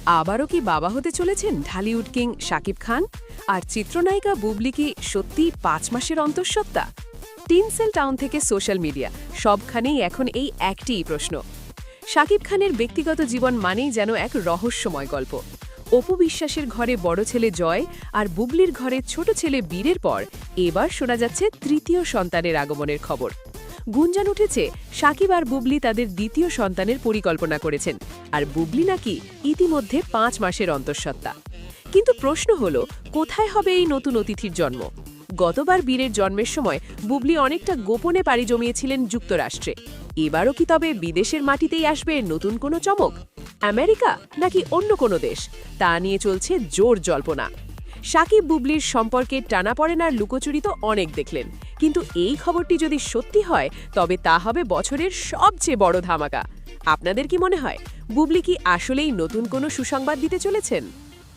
আবারও কি বাবা হতে চলেছেন ঢালিউড কিং শাকিব খান? আর চিত্রনায়িকা বুবলি কি সত্যি ৫ মাসের অন্তঃসত্ত্বা? টিনসেল টাউন থেকে সোশ্যাল মিডিয়া সবখানেই এখন এই একটিই প্রশ্ন। শাকিব খানের ব্যক্তিগত জীবন মানেই যেন এক রহস্যময় গল্প। অপু বিশ্বাসের ঘরে বড় ছেলে জয় আর বুবলির ঘরে ছোট ছেলে বীরের পর এবার শোনা যাচ্ছে তৃতীয় সন্তানের আগমনের খবর। গুঞ্জন উঠেছে শাকিব আর বুবলি তাদের দ্বিতীয় সন্তানের পরিকল্পনা করেছেন, আর বুবলি নাকি ইতিমধ্যে ৫ মাসের অন্তঃসত্ত্বা। কিন্তু প্রশ্ন হল, কোথায় হবে এই নতুন অতিথির জন্ম? গতবার বীরের জন্মের সময় বুবলি অনেকটা গোপনে পাড়ি জমিয়েছিলেন যুক্তরাষ্ট্রে। এবারও কি তবে বিদেশের মাটিতেই আসবে নতুন কোনো চমক? আমেরিকা নাকি অন্য কোনো দেশ? তা নিয়ে চলছে জোর জল্পনা। শাকিব বুবলির সম্পর্কে টানাপড়েন আর লুকোচুরি তো অনেক দেখলেন, কিন্তু এই খবরটি যদি সত্যি হয় তবে তা হবে বছরের সবচেয়ে বড় ধামাকা। আপনাদের কি মনে হয়, বুবলি কি আসলেই নতুন কোনো সুসংবাদ দিতে চলেছেন?